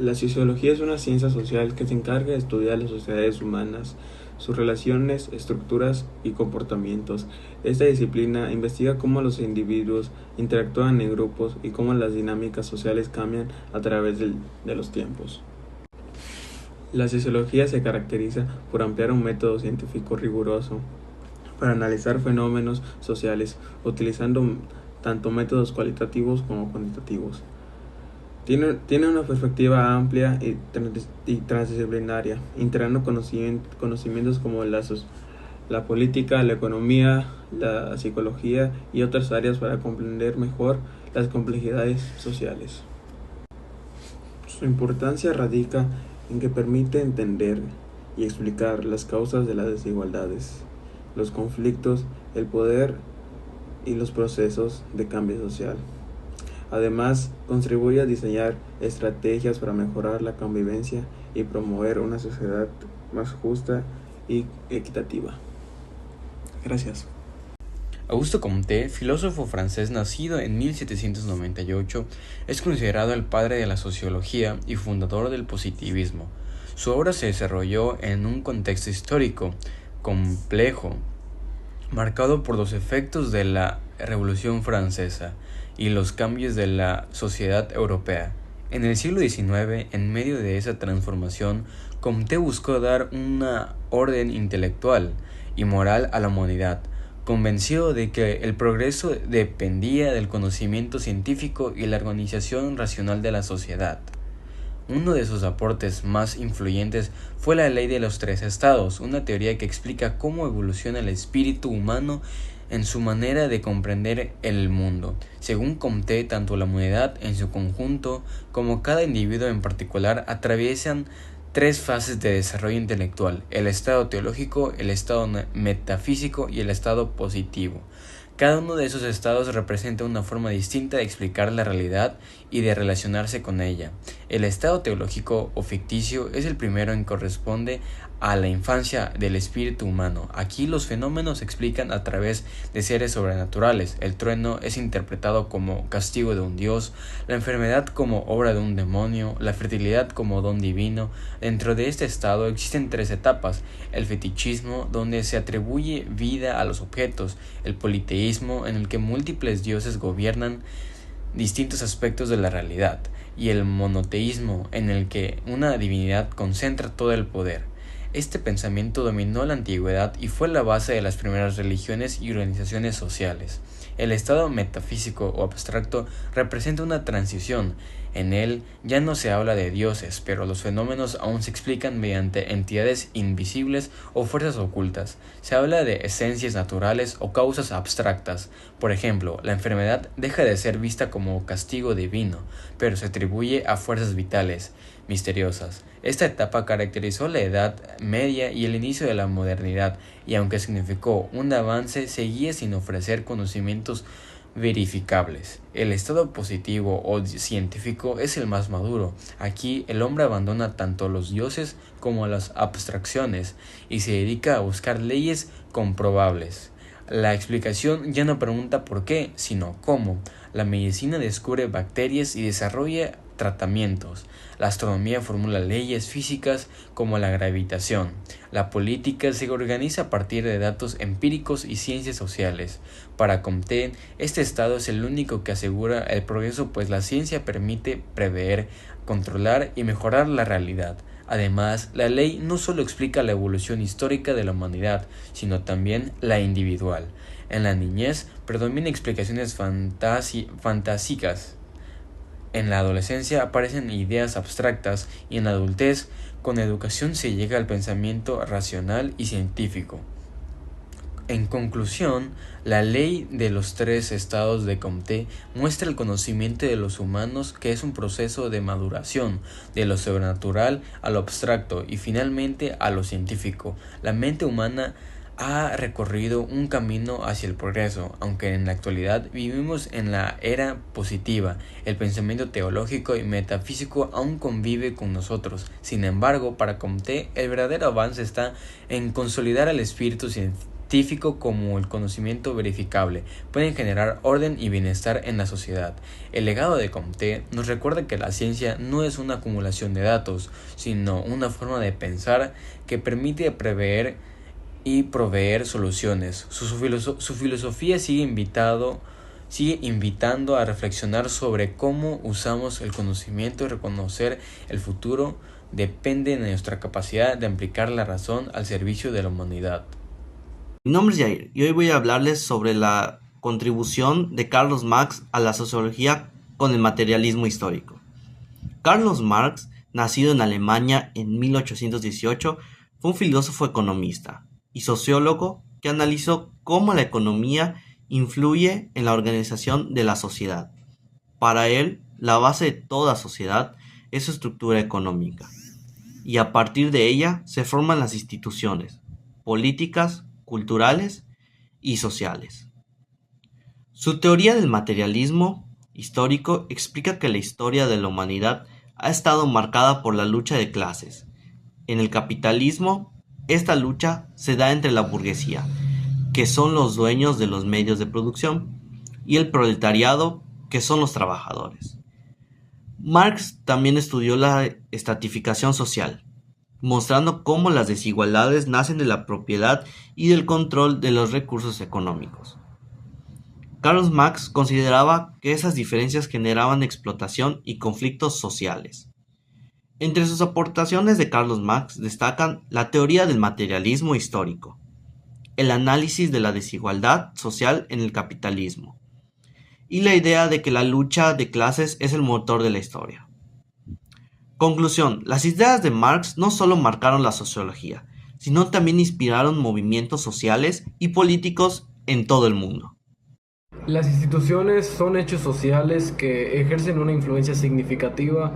La sociología es una ciencia social que se encarga de estudiar las sociedades humanas, sus relaciones, estructuras y comportamientos. Esta disciplina investiga cómo los individuos interactúan en grupos y cómo las dinámicas sociales cambian a través de los tiempos. La sociología se caracteriza por emplear un método científico riguroso para analizar fenómenos sociales, utilizando tanto métodos cualitativos como cuantitativos. Tiene una perspectiva amplia y transdisciplinaria, integrando conocimientos como la política, la economía, la psicología y otras áreas para comprender mejor las complejidades sociales. Su importancia radica en que permite entender y explicar las causas de las desigualdades, los conflictos, el poder y los procesos de cambio social. Además, contribuye a diseñar estrategias para mejorar la convivencia y promover una sociedad más justa y equitativa. Gracias. Auguste Comte, filósofo francés nacido en 1798, es considerado el padre de la sociología y fundador del positivismo. Su obra se desarrolló en un contexto histórico complejo, marcado por los efectos de la Revolución Francesa y los cambios de la sociedad europea. En el siglo XIX, en medio de esa transformación, Comte buscó dar una orden intelectual y moral a la humanidad, convencido de que el progreso dependía del conocimiento científico y la organización racional de la sociedad. Uno de sus aportes más influyentes fue la Ley de los Tres Estados, una teoría que explica cómo evoluciona el espíritu humano en su manera de comprender el mundo. Según Comte, tanto la humanidad en su conjunto como cada individuo en particular atraviesan tres fases de desarrollo intelectual: el estado teológico, el estado metafísico y el estado positivo. Cada uno de esos estados representa una forma distinta de explicar la realidad y de relacionarse con ella. El estado teológico o ficticio es el primero en corresponde a la infancia del espíritu humano. Aquí los fenómenos se explican a través de seres sobrenaturales. El trueno es interpretado como castigo de un dios, la enfermedad como obra de un demonio, la fertilidad como don divino. Dentro de este estado existen tres etapas: el fetichismo, donde se atribuye vida a los objetos; el politeísmo, en el que múltiples dioses gobiernan distintos aspectos de la realidad; y el monoteísmo, en el que una divinidad concentra todo el poder. Este pensamiento dominó la antigüedad y fue la base de las primeras religiones y organizaciones sociales. El estado metafísico o abstracto representa una transición. En él ya no se habla de dioses, pero los fenómenos aún se explican mediante entidades invisibles o fuerzas ocultas. Se habla de esencias naturales o causas abstractas. Por ejemplo, la enfermedad deja de ser vista como castigo divino, pero se atribuye a fuerzas vitales misteriosas. Esta etapa caracterizó la Edad Media y el inicio de la modernidad, y aunque significó un avance, seguía sin ofrecer conocimientos verificables. El estado positivo o científico es el más maduro. Aquí el hombre abandona tanto los dioses como las abstracciones y se dedica a buscar leyes comprobables. La explicación ya no pregunta por qué, sino cómo. La medicina descubre bacterias y desarrolla tratamientos. La astronomía formula leyes físicas como la gravitación. La política se organiza a partir de datos empíricos y ciencias sociales. Para Comte, este estado es el único que asegura el progreso, pues la ciencia permite prever, controlar y mejorar la realidad. Además, la ley no solo explica la evolución histórica de la humanidad, sino también la individual. En la niñez predominan explicaciones fantásicas. En la adolescencia aparecen ideas abstractas y en la adultez, con educación se llega al pensamiento racional y científico. En conclusión, la ley de los tres estados de Comte muestra el conocimiento de los humanos, que es un proceso de maduración de lo sobrenatural a lo abstracto y finalmente a lo científico. La mente humana ha recorrido un camino hacia el progreso, aunque en la actualidad vivimos en la era positiva. El pensamiento teológico y metafísico aún convive con nosotros. Sin embargo, para Comte, el verdadero avance está en consolidar el espíritu científico como el conocimiento verificable pueden generar orden y bienestar en la sociedad. El legado de Comte nos recuerda que la ciencia no es una acumulación de datos, sino una forma de pensar que permite prever y proveer soluciones. Su filosofía sigue invitando a reflexionar sobre cómo usamos el conocimiento y reconocer el futuro depende de nuestra capacidad de aplicar la razón al servicio de la humanidad. Mi nombre es Jair y hoy voy a hablarles sobre la contribución de Carlos Marx a la sociología con el materialismo histórico. Carlos Marx, nacido en Alemania en 1818, fue un filósofo economista y sociólogo que analizó cómo la economía influye en la organización de la sociedad. Para él, la base de toda sociedad es su estructura económica, y a partir de ella se forman las instituciones políticas, culturales y sociales. Su teoría del materialismo histórico explica que la historia de la humanidad ha estado marcada por la lucha de clases. En el capitalismo, esta lucha se da entre la burguesía, que son los dueños de los medios de producción, y el proletariado, que son los trabajadores. Marx también estudió la estratificación social, mostrando cómo las desigualdades nacen de la propiedad y del control de los recursos económicos. Carlos Marx consideraba que esas diferencias generaban explotación y conflictos sociales. Entre sus aportaciones de Carlos Marx destacan la teoría del materialismo histórico, el análisis de la desigualdad social en el capitalismo, y la idea de que la lucha de clases es el motor de la historia. Conclusión: las ideas de Marx no solo marcaron la sociología, sino también inspiraron movimientos sociales y políticos en todo el mundo. Las instituciones son hechos sociales que ejercen una influencia significativa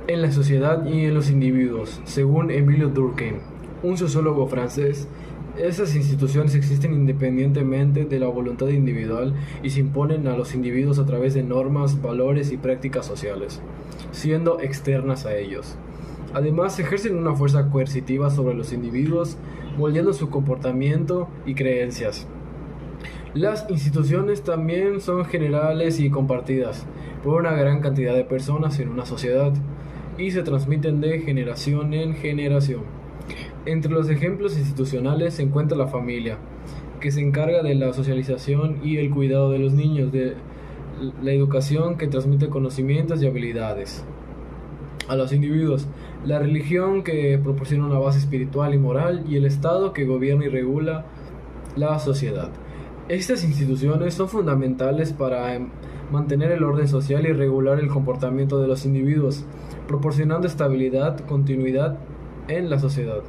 en la sociedad y en los individuos, según Émile Durkheim, un sociólogo francés. Esas instituciones existen independientemente de la voluntad individual y se imponen a los individuos a través de normas, valores y prácticas sociales, siendo externas a ellos. Además, ejercen una fuerza coercitiva sobre los individuos, moldeando su comportamiento y creencias. Las instituciones también son generales y compartidas por una gran cantidad de personas en una sociedad y se transmiten de generación en generación. Entre los ejemplos institucionales se encuentra la familia, que se encarga de la socialización y el cuidado de los niños, de la educación que transmite conocimientos y habilidades a los individuos, la religión que proporciona una base espiritual y moral, y el Estado que gobierna y regula la sociedad. Estas instituciones son fundamentales para mantener el orden social y regular el comportamiento de los individuos, proporcionando estabilidad, continuidad en la sociedad.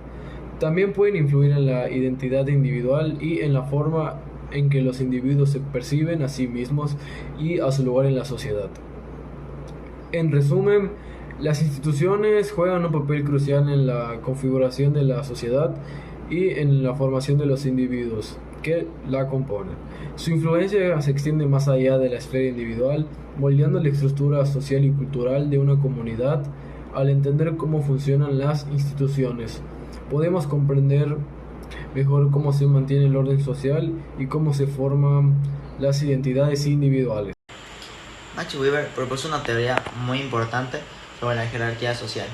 También pueden influir en la identidad individual y en la forma en que los individuos se perciben a sí mismos y a su lugar en la sociedad. En resumen, las instituciones juegan un papel crucial en la configuración de la sociedad y en la formación de los individuos que la componen. Su influencia se extiende más allá de la esfera individual, moldeando la estructura social y cultural de una comunidad. Al entender cómo funcionan las instituciones, podemos comprender mejor cómo se mantiene el orden social y cómo se forman las identidades individuales. Max Weber propuso una teoría muy importante sobre la jerarquía social,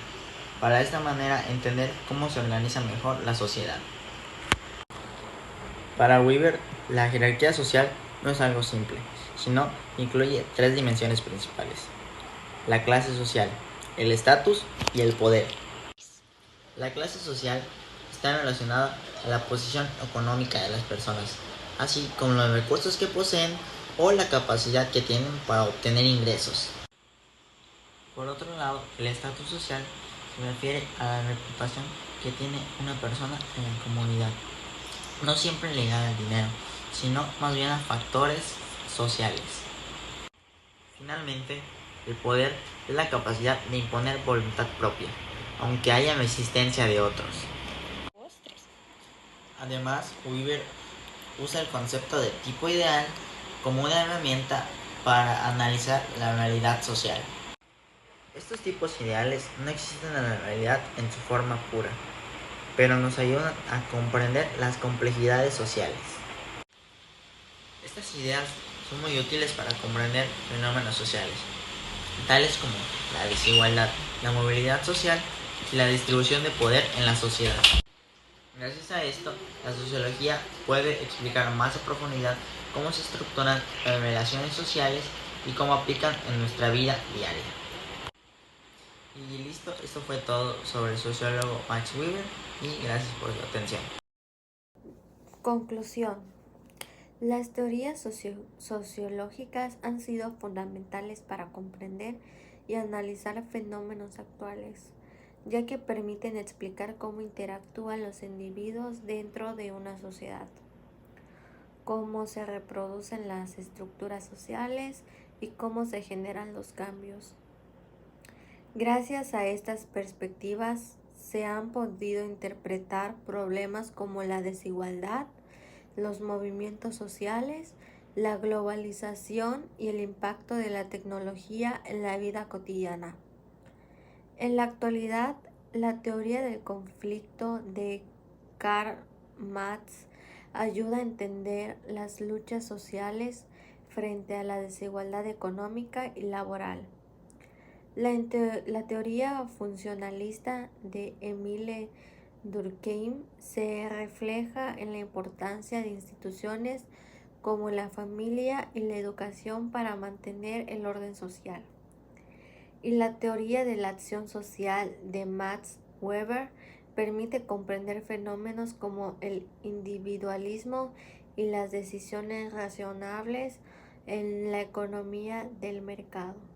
para de esta manera entender cómo se organiza mejor la sociedad. Para Weber, la jerarquía social no es algo simple, sino incluye tres dimensiones principales: la clase social, el estatus y el poder. La clase social está relacionada a la posición económica de las personas, así como los recursos que poseen o la capacidad que tienen para obtener ingresos. Por otro lado, el estatus social se refiere a la reputación que tiene una persona en la comunidad, no siempre ligada al dinero, sino más bien a factores sociales. Finalmente, el poder es la capacidad de imponer voluntad propia, aunque haya resistencia de otros. Además, Weber usa el concepto de tipo ideal como una herramienta para analizar la realidad social. Estos tipos ideales no existen en la realidad en su forma pura, pero nos ayudan a comprender las complejidades sociales. Estas ideas son muy útiles para comprender fenómenos sociales, tales como la desigualdad, la movilidad social y la distribución de poder en la sociedad. Gracias a esto, la sociología puede explicar más a profundidad cómo se estructuran las relaciones sociales y cómo aplican en nuestra vida diaria. Y listo, esto fue todo sobre el sociólogo Max Weber y gracias por su atención. Conclusión. Las teorías sociológicas han sido fundamentales para comprender y analizar fenómenos actuales, ya que permiten explicar cómo interactúan los individuos dentro de una sociedad, cómo se reproducen las estructuras sociales y cómo se generan los cambios. Gracias a estas perspectivas se han podido interpretar problemas como la desigualdad, los movimientos sociales, la globalización y el impacto de la tecnología en la vida cotidiana. En la actualidad, la teoría del conflicto de Karl Marx ayuda a entender las luchas sociales frente a la desigualdad económica y laboral. La teoría funcionalista de Emile Durkheim se refleja en la importancia de instituciones como la familia y la educación para mantener el orden social. Y la teoría de la acción social de Max Weber permite comprender fenómenos como el individualismo y las decisiones razonables en la economía del mercado.